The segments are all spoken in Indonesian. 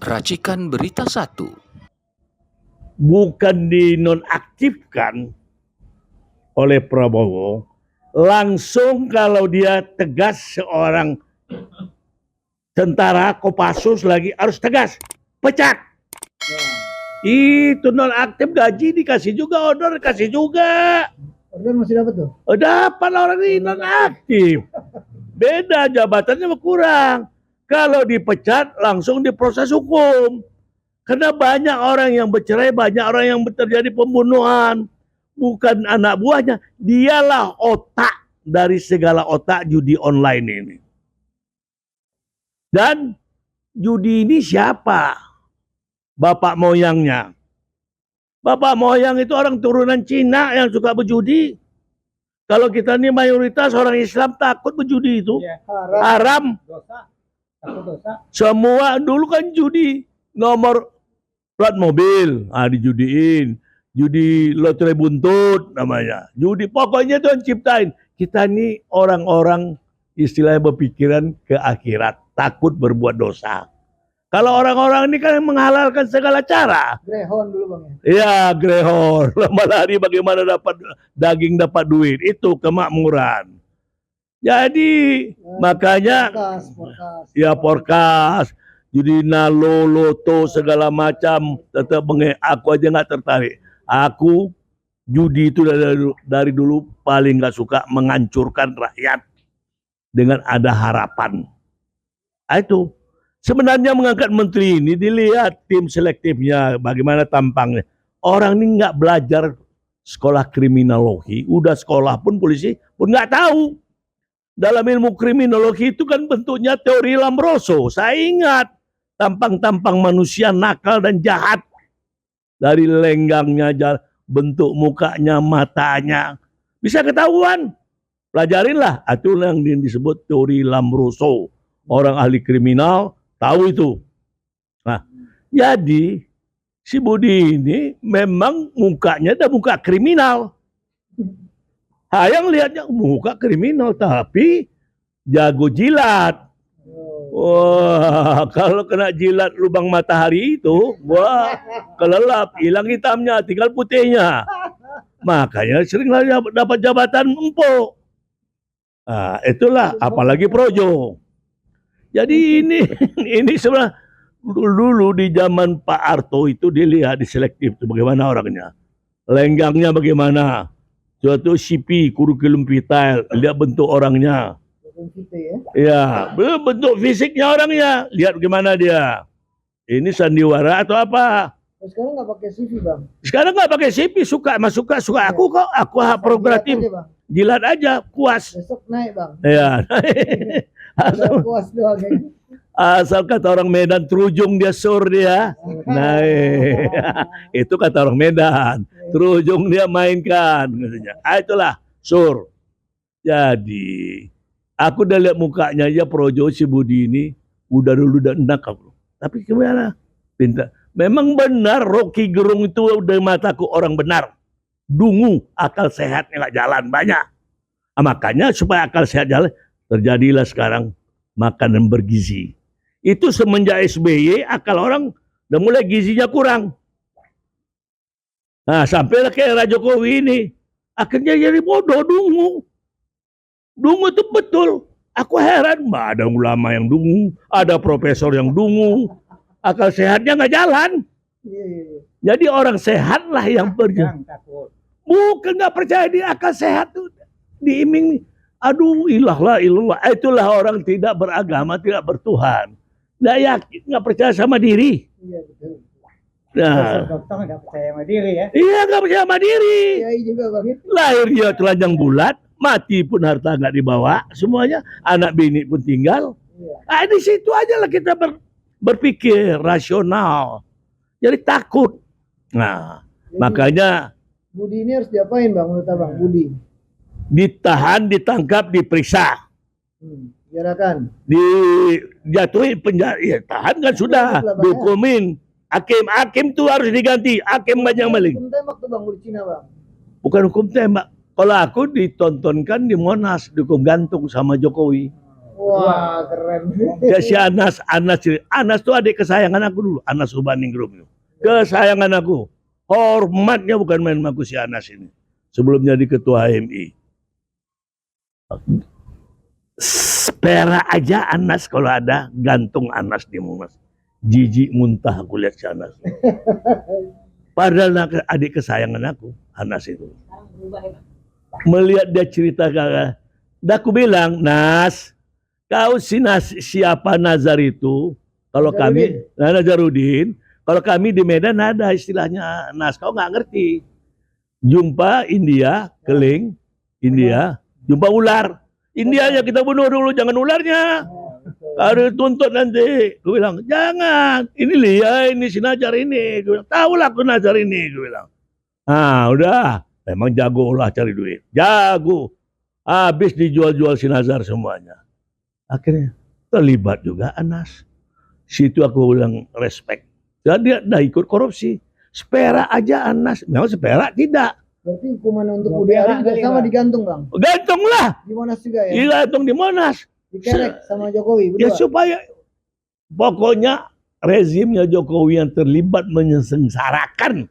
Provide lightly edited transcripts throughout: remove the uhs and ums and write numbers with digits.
Racikan Berita 1. Bukan dinonaktifkan oleh Prabowo, langsung kalau dia tegas seorang tentara Kopassus lagi harus tegas, pecat. Itu nonaktif, gaji dikasih juga, order kasih juga. Order masih dapat tuh? Dapat orang ini nonaktif. Beda, jabatannya berkurang. Kalau dipecat langsung diproses hukum. Karena banyak orang yang bercerai, banyak orang yang terjadi pembunuhan. Bukan anak buahnya, dialah otak dari segala otak judi online ini. Dan judi ini siapa? Bapak moyangnya. Bapak moyang itu orang turunan Cina yang suka berjudi. Kalau kita ini mayoritas orang Islam takut berjudi itu. Ya, haram. Dosa. Takut dosa. Semua dulu kan judi. Nomor plat mobil, dijudiin. Judi lotre buntut namanya. Judi, pokoknya Tuhan ciptain. Kita ini orang-orang istilahnya berpikiran ke akhirat. Takut berbuat dosa. Kalau orang-orang ini kan menghalalkan segala cara. Grehon dulu bang ya? Iya, grehon. Lama lari bagaimana dapat daging, dapat duit. Itu kemakmuran. Jadi makanya Porkas. ya porkas, judi nalo, loto segala macam tetap aku aja nggak tertarik. Aku judi itu dari dulu paling nggak suka, menghancurkan rakyat dengan ada harapan. Itu sebenarnya mengangkat menteri ini dilihat tim selektifnya bagaimana tampangnya. Orang ini nggak belajar sekolah kriminologi, udah sekolah pun polisi pun nggak tahu. Dalam ilmu kriminologi itu kan bentuknya teori Lombroso. Saya ingat tampang-tampang manusia nakal dan jahat. Dari lenggangnya, bentuk mukanya, matanya. Bisa ketahuan. Pelajarinlah. Itu yang disebut teori Lombroso. Orang ahli kriminal tahu itu. Nah, jadi si Budi ini memang mukanya ada muka kriminal. Yang lihatnya muka kriminal tapi jago jilat. Wah, kalau kena jilat lubang matahari itu, wah, kelelap, hilang hitamnya, tinggal putihnya. Makanya sering dapat jabatan empuk. Nah, itulah apalagi projo. Jadi ini sebenarnya dulu di zaman Pak Harto itu dilihat di selektif itu bagaimana orangnya. Lenggangnya bagaimana. Suatu CP, kurikulum vital, lihat bentuk orangnya. Ya, bentuk fisiknya orangnya, lihat bagaimana dia. Ini sandiwara atau apa? Sekarang nggak pakai CV bang. Sekarang nggak pakai CV, suka aku kok, aku hak prerogatif. Jilat aja, puas. Besok naik bang. Ya. Puas doang. Asal kata orang Medan, terujung dia sur dia. Naik. Itu kata orang Medan. Terujung dia mainkan. Itulah sur. Jadi, aku udah lihat mukanya aja projo si Budi ini. Udah dulu udah enak aku. Tapi gimana? Pintar. Memang benar Rocky Gerung itu udah mataku orang benar. Dungu, akal sehatnya nggak jalan banyak. Makanya supaya akal sehat jalan, terjadilah sekarang makanan bergizi. Itu semenjak SBY akal orang udah mulai gizinya kurang. Nah sampailah ke era Jokowi ini. Akhirnya jadi bodoh dungu. Dungu itu betul. Aku heran, ada ulama yang dungu, ada profesor yang dungu. Akal sehatnya nggak jalan. Jadi orang sehat lah yang pergi. Bukan nggak percaya di akal sehat tuh diiming. Aduh ilah. Itulah orang tidak beragama, tidak bertuhan. Nggak yakin, nggak percaya sama diri. Iya betul. Nah, Dokter nggak percaya sama diri ya? Iya nggak percaya sama diri. Iya juga bang. Lahir dia telanjang bulat, mati pun harta nggak dibawa, semuanya anak bini pun tinggal. Iya. Di situ aja lah kita berpikir rasional. Jadi takut. Nah, jadi, makanya Budi ini harus diapain bang menurut abang? Budi ditahan, ditangkap, diperiksa. Penjarakan. Dijatuhi penjara, ya tahan kan sudah, dihukumin. Hakim tuh harus diganti, hakim banyak maling. Hukum tembak tuh bang di Cina bang. Bukan hukum tembak. Kalau aku ditontonkan di Monas, dihukum gantung sama Jokowi. Wah, keren. Ya si Anas tuh adik kesayangan aku dulu, Anas Urbaningrum. Kesayangan aku. Hormatnya bukan main sama aku si Anas ini. Sebelum jadi ketua HMI. Spera aja Anas kalau ada, gantung Anas di Monas. Jijik muntah aku lihat si Anas. Padahal adik kesayangan aku, Anas itu. Melihat dia cerita kakak, dah aku bilang, Nas, kau siapa Nazar itu? Kalau kami, Nazarudin, kalau kami di Medan ada istilahnya Nas, kau nggak ngerti. Jumpa India, keling, India, jumpa ular. India aja kita bunuh dulu, jangan ularnya. Harus tuntut nanti. Gue bilang, jangan. Ini Lia, ini si Nazar ini. Gue bilang, tahulah aku Nazar ini. Gue bilang, udah. Memang jago lah cari duit. Jago. Habis dijual-jual si Nazar semuanya. Akhirnya terlibat juga Anas. Situ aku bilang respect. Jadi dia ikut korupsi. Spera aja Anas. Memang Spera tidak. Berarti hukuman untuk Budi Ari juga sama digantung, Bang. Gantung lah. Di Monas juga ya? Digantung di Monas. Dikerek sama Jokowi berdua. Ya supaya pokoknya rezimnya Jokowi yang terlibat menyengsarakan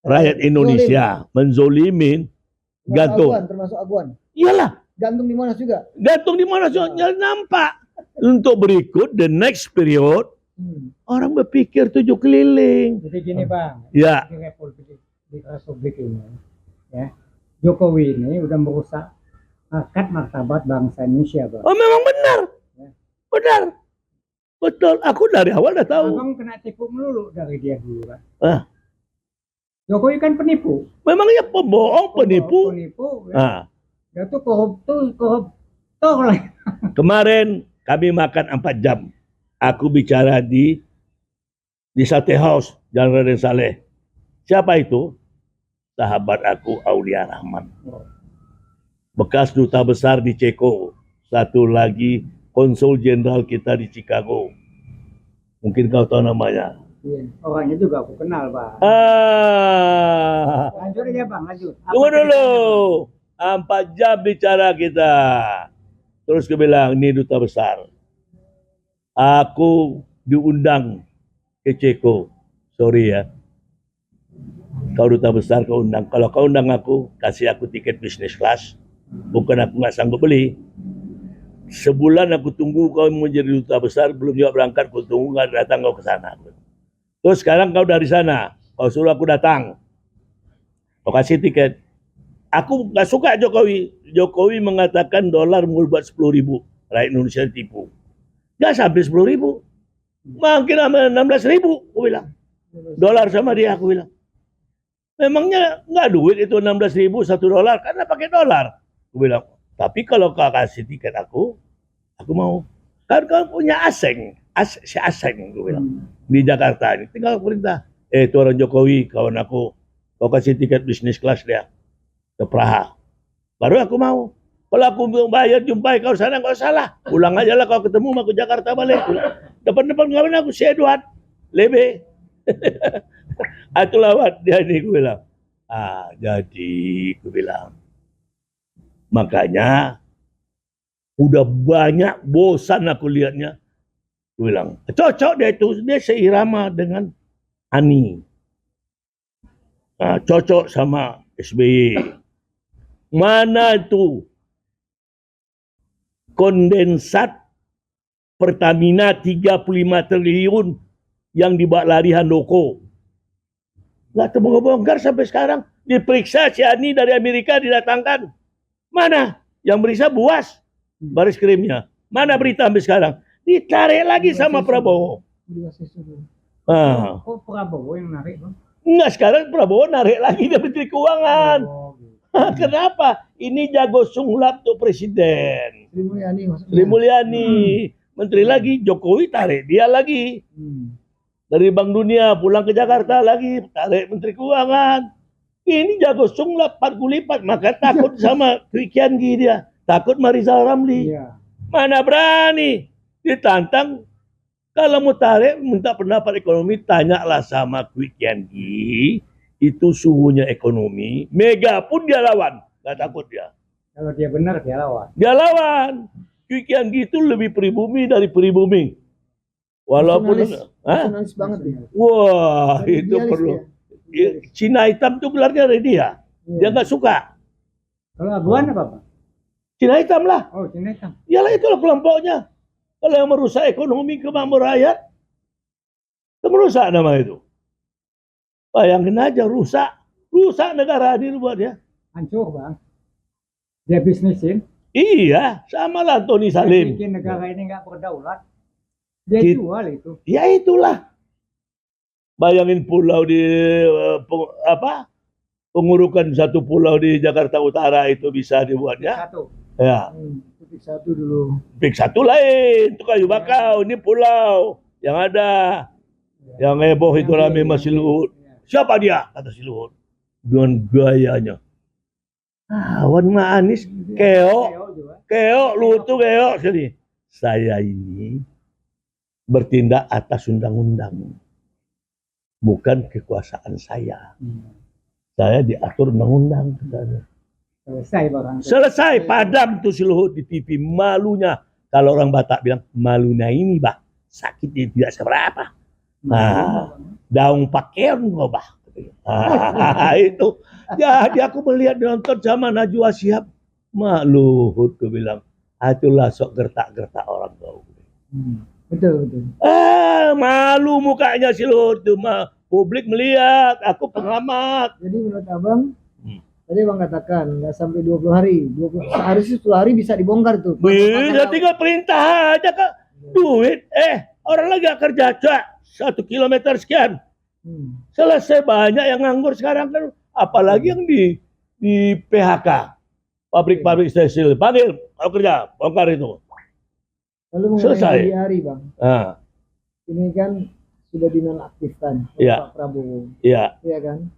rakyat Indonesia, menzolimin, gantung. Termasuk Aguan. Iyalah. Gantung di Monas juga. Gantung di Monas juga nampak. Untuk berikut the next period orang berpikir tujuh keliling. Jadi gini Bang, Ya. Di Republik ini, ya Jokowi ini udah merusak harkat martabat bangsa Indonesia, Bang. Oh memang benar, benar, betul. Aku dari awal udah tahu. Abang kena tipu melulu dari dia dulu, Bang. Jokowi kan penipu. Memangnya pembohong, penipu. Ya. Dia tuh koruptor lah. Kemarin kami makan 4 jam. Aku bicara di Sate House, Jalan Raden Saleh. Siapa itu? Sahabat aku Aulia Rahman. Bekas duta besar di Ceko. Satu lagi konsul jenderal kita di Chicago. Mungkin kau tahu namanya. Iya. Orangnya juga aku kenal, Bang. Lanjut aja, Bang, lanjut. Tunggu dulu. 4 jam bicara kita. Terus dia bilang, ini duta besar. Aku diundang ke Ceko. Sorry ya. Kau duta besar kau undang. Kalau kau undang aku, kasih aku tiket bisnis kelas. Bukan aku nggak sanggup beli. Sebulan aku tunggu kau menjadi duta besar, belum juga berangkat, kau tunggu nggak datang kau ke sana. Terus sekarang kau dari sana, kau suruh aku datang. Kau kasih tiket. Aku nggak suka Jokowi. Jokowi mengatakan dolar mau buat 10.000. Rakyat Indonesia ditipu. Nggak sampai 10.000. Mungkin 16.000, aku bilang. Dolar sama dia, aku bilang. Memangnya nggak duit itu 16.000 $1 karena pakai dolar. Aku bilang, tapi kalau kau kasih tiket aku mau. Kan kau punya asing, si asing, aku bilang. Di Jakarta ini, tinggal perintah. Itu orang Jokowi, kawan aku. Kau kasih tiket bisnis kelas dia ke Praha. Baru aku mau. Kalau aku bayar jumpai kau sana, kau salah. Pulang aja lah kau ketemu aku Jakarta balik. Depan-depan kawan aku si Edward Lebe. Aku lawat dia ini, aku bilang. Jadi aku bilang. Makanya udah banyak bosan aku lihatnya. Aku bilang, cocok dia itu, dia seirama dengan Ani. Cocok sama SBY. Mana itu kondensat Pertamina 35 triliun yang dibawa lari Handoko. Nggak terbongkar sampai sekarang. Diperiksa si Ani dari Amerika didatangkan. Mana? Yang meriksa Buas. Baris Krimnya. Mana berita sampai sekarang? Ditarik lagi sama Prabowo. Kok Prabowo yang narik, Bang? Enggak, sekarang Prabowo narik lagi dari Menteri Keuangan. Kenapa? Ini jago sulap tuh Presiden. Sri Mulyani. Menteri lagi, Jokowi tarik dia lagi. Dari Bank Dunia pulang ke Jakarta lagi, tarik Menteri Keuangan. Ini jago sulap 40 lipat, maka takut sama Dwi Kiangi dia. Takut Marizal Ramli. Mana berani ditantang. Kalau mau tarik, minta pendapat ekonomi, tanyalah sama Dwi Kiangi. Itu suhunya ekonomi. Mega pun dia lawan. Gak takut dia. Kalau dia benar, dia lawan. Dia lawan. Cui Kianggi itu lebih pribumi dari pribumi. Walaupun, Nasionalis banget ya. wah Dan itu idealis perlu. dia. Cina hitam itu gelarnya dari dia. Dia nggak suka. Kalau Aguan apa Pak? Cina hitam lah. Oh, Cina hitam. Yalah itulah kelompoknya. Kalau yang merusak ekonomi kemakmuran rakyat, itu merusak nama itu. Bayangin aja rusak negara ini buat dia. Hancur Bang. Dia bisnisin. Iya, sama lah Tony Dia Salim. bikin negara ini nggak berdaulat. Dia Gitu. jual itu. Ya itulah. Bayangin pulau di pengurukan satu pulau di Jakarta Utara itu bisa dibuatnya. Satu. Ya, Titik satu dulu. Pik satu lain, itu kayu bakau, ini pulau yang ada. Yang heboh itu rame masih Luhut. Siapa dia? Kata si Luhut. Dengan gayanya. Wan Anies, keok, Luhut tuh keok sini. Saya ini bertindak atas undang-undang. Bukan kekuasaan saya. Saya diatur undang-undang. Selesai barang. Selesai, padam tuh si Luhut di TV. Malunya. Kalau orang Batak bilang, malunya ini bah. Sakitnya tidak seberapa. Nah, daun pakaian kok bah. Itu. Jadi aku melihat nonton zaman Najwa Shihab. Mak Luhut, aku bilang. Itulah sok gertak-gertak orang kau. Betul. Malu mukanya si Luhut tuh. Publik melihat, aku pengamat. Jadi menurut abang, tadi abang katakan nggak sampai 20 hari, 20 sehari sih 10 hari bisa dibongkar tuh. Bisa tinggal perintah aja kak. Duit, orang lagi gak kerja cak 1 kilometer sekian. Selesai, banyak yang nganggur sekarang kan. Apalagi yang di PHK. Pabrik-pabrik tekstil. Panggil, kalau kerja, bongkar itu. Lalu Selesai. mengenai hari bang, ini kan sudah dinonaktifkan oleh Iya. Pak Prabowo, Iya. ya kan?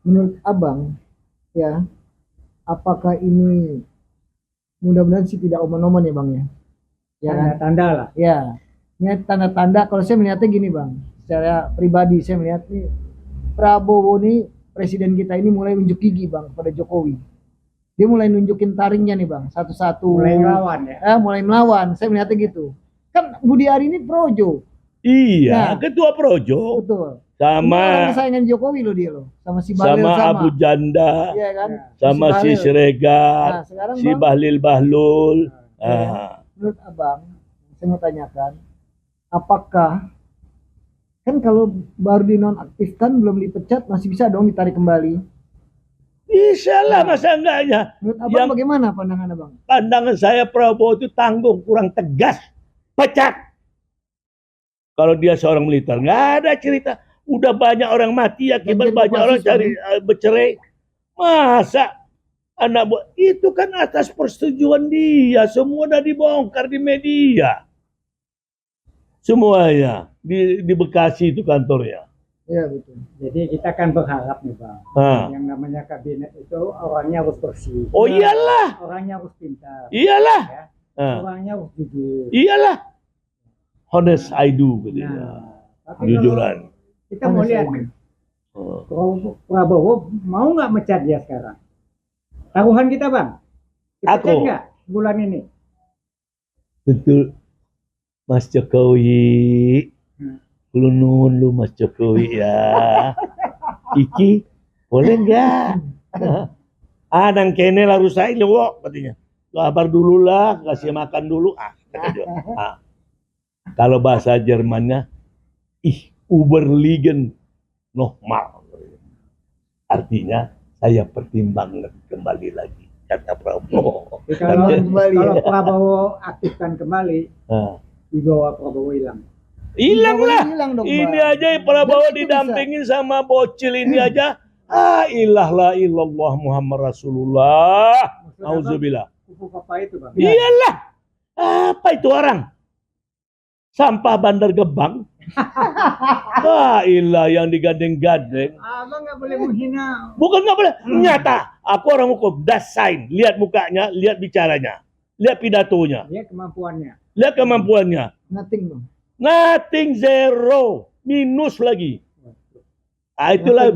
Menurut abang, ya, apakah ini mudah-mudahan sih tidak oman-oman ya bang ya? Ya kan? Tanda-tanda lah. Ya, ini tanda-tanda. Kalau saya melihatnya gini bang, secara pribadi saya melihat nih Prabowo nih presiden kita ini mulai unjuk gigi bang pada Jokowi. Dia mulai nunjukin taringnya nih bang, satu-satu. Mulai ngelawan ya. Mulai melawan. Saya melihatnya gitu. Kan Budi Ari ini projo. Iya, Nah. ketua Projo. Betul. Sama Orang kesayangan Jokowi loh dia loh. Sama si Bahlil sama Abu Janda. Iya kan? Sama si Bahlil. Siregar. Nah, sekarang Si bang, Bahlil. menurut abang, saya mau tanyakan, apakah kan kalau baru dinonaktifkan belum dipecat masih bisa dong ditarik kembali? Bisa lah, masa enggaknya. Menurut abang Yang bagaimana pandangan abang? pandangan saya Prabowo itu tanggung, kurang tegas. Pecat. Kalau dia seorang militer, nggak ada cerita. Udah banyak orang mati akibat Dan banyak orang mahasiswa cari bercerai. Masa anak buah itu kan atas persetujuan dia, semua udah dibongkar di media. Semuanya di Bekasi itu kantornya. Iya betul. Jadi kita kan berharap nih Bang, yang namanya kabinet itu orangnya harus bersih. Oh iyalah, Orangnya harus pintar. iyalah, Ya. Orangnya harus jujur. iyalah. Honest I do, gitu. Nah, tapi Jujuran. kalau kita mau lihat nih, Prabowo mau nggak mecat dia sekarang? Taruhan kita Bang, dipecat Aku. nggak bulan ini? Betul, Mas Jokowi. Lunun lu Mas Jokowi ya. Iki boleh nggak? Nang kene lah rusai lewok katanya. Kabar dulu lah, kasih makan dulu. Kata dia. Kalau bahasa Jermannya, Uberligen nochmal. Artinya saya pertimbangkan kembali lagi, kata Prabowo. Kalau kembali, kalau ya. Prabowo aktifkan kembali, dibawa Prabowo hilang. Hilang lah. Hilang dong, Ini Bang. aja Prabowo Dan itu didampingin sama bocil ini aja. Ilah la illallah Muhammad Rasulullah. Auzubillah. Kupu papa itu Bang. Iyalah. Apa itu orang? Sampah Bandar Gebang. Ilah yang digandeng-gandeng. Abang nggak boleh menghina. Bukan nggak boleh. Nyata. Aku orang hukum. Das sign. Lihat mukanya, lihat bicaranya. Lihat pidatonya. Lihat kemampuannya. Lihat kemampuannya. Nothing bang. Nothing, zero. Minus lagi. Itulah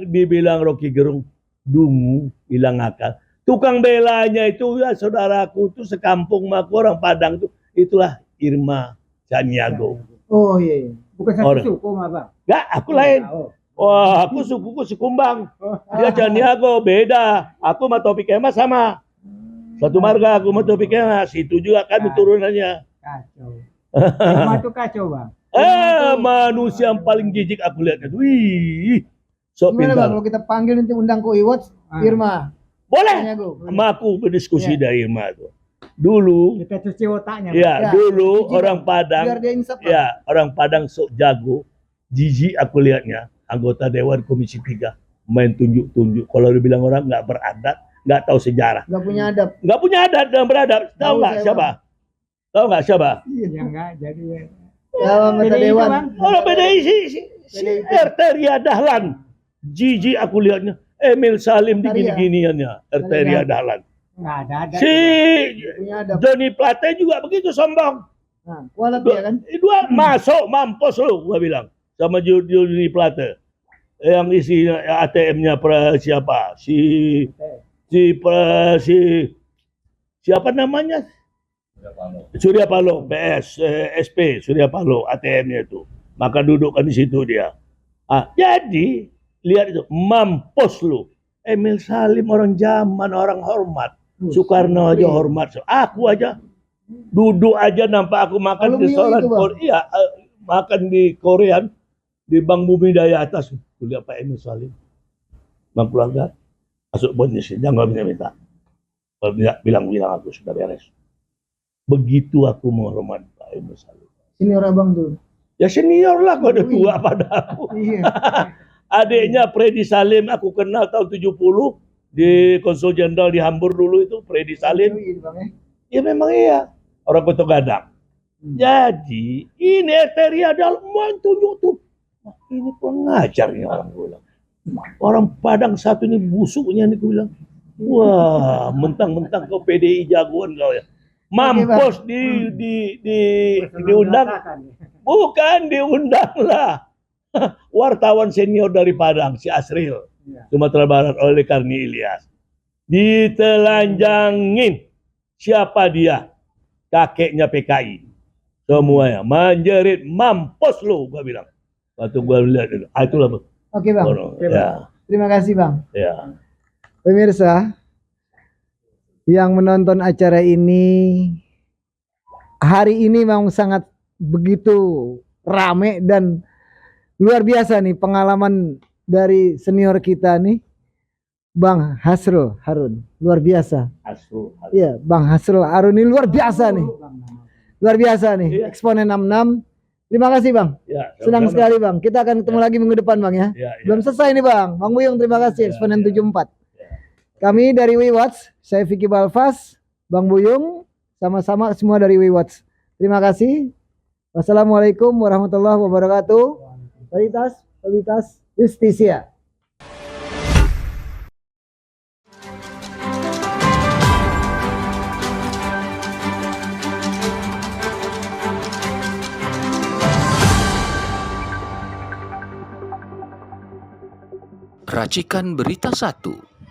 dibilang Rocky Gerung. Dungu, hilang akal. Tukang belanya itu ya saudaraku tuh sekampung sama aku orang Padang tuh, itulah Irma Caniago. Oh iya. Bukan satu Orang. suku mah bang. Enggak, aku lain. Oh. Wah, aku sukuku Sikumbang. Oh. Dia Caniago beda. Aku sama Topik Kemas sama. Satu marga aku sama Topik Kemas. Itu juga kan turunannya. Kacau. Irma tuh kacau bang. Manusia yang paling jijik aku lihat. Wih, sok Gimana bang pintar. kalau kita panggil nanti undang ke Iwatch, Irma? Boleh. Caniago. Sama aku berdiskusi Iya. dari Irma tuh. Dulu, Kita cuci otaknya. ya, Ya, dulu jijik, orang Bang. Padang, Biar dia insaf. Bang. ya, orang Padang sok jago. Jijik aku lihatnya, anggota Dewan Komisi 3 main tunjuk-tunjuk. Kalau dibilang orang nggak beradat, nggak tahu sejarah, Gak punya adab. nggak punya adat dan beradab. Tahu Tahu nggak saya, siapa? Tahu nggak siapa? Ya enggak jadi. Ya anggota PDI Dewan. itu, Bang. Orang PDI si PDIP. Erteria Dahlan. Jijik aku lihatnya. Emil Salim di Arteria. gini-giniannya. Erteria Dahlan. Enggak ada. Si Gak punya adab. Johnny Plate juga begitu sombong. Nah, kualat dia kan. Dua masuk mampus lu gua bilang sama Johnny Plate. Yang isinya ATM-nya siapa? Si siapa namanya? Surya Paloh, PS, SP, Surya Paloh, ATM-nya itu. Maka dudukkan di situ dia. Jadi lihat itu, mampus lu. Emil Salim orang zaman, orang hormat. Soekarno aja hormat. Aku aja duduk aja nampak aku makan di Alumni restoran itu, Bang? Korea, makan di Korean di Bank Bumi Daya atas. Kuliah Pak Emil Salim. Bang keluarga masuk bonus, jangan minta. Kalau bilang aku sudah beres. Begitu aku menghormati Pak Emil Salim. Senior abang tuh. Ya senior lah, kau udah tua pada aku. Iya. Adiknya Freddy Salim aku kenal tahun 70 di Konsul Jenderal di Hamburg dulu itu Freddy Salim. Iya, Bang, ya. Ya memang iya, orang Kota Gadang. Jadi ini Erteria Dahlan mau tunjuk tuh. Ini pengajar nih orang gue bilang. Orang Padang satu ini busuknya nih gue bilang. Wah, mentang-mentang kau PDI jagoan kau ya. Mampus diundang. Bukan diundang lah. Wartawan senior dari Padang, si Asril, Sumatera Barat oleh Karni Ilyas. Ditelanjangin. Siapa dia? Kakeknya PKI. Semuanya menjerit, mampus lu, gua bilang. Waktu gua lihat itu, itulah. Oke bang. Ya, Terima kasih bang. ya. Pemirsa yang menonton acara ini, hari ini memang sangat begitu rame dan luar biasa nih pengalaman dari senior kita nih, Bang Hasrul Harun, luar biasa. Asrul. Iya, Bang Hasrul Harun ini luar biasa nih, luar biasa nih, Iya. eksponen 66. Terima kasih Bang, Ya, senang sama-sama. sekali Bang. Kita akan ketemu lagi minggu depan Bang ya. Ya, ya. Belum selesai nih Bang, Bang Buyung terima kasih, eksponen 74. Kami dari WeWatch, saya Vicky Balfas, Bang Buyung, sama-sama semua dari WeWatch. Terima kasih. Wassalamualaikum warahmatullahi wabarakatuh. Kualitas Justisia. Racikan Berita 1.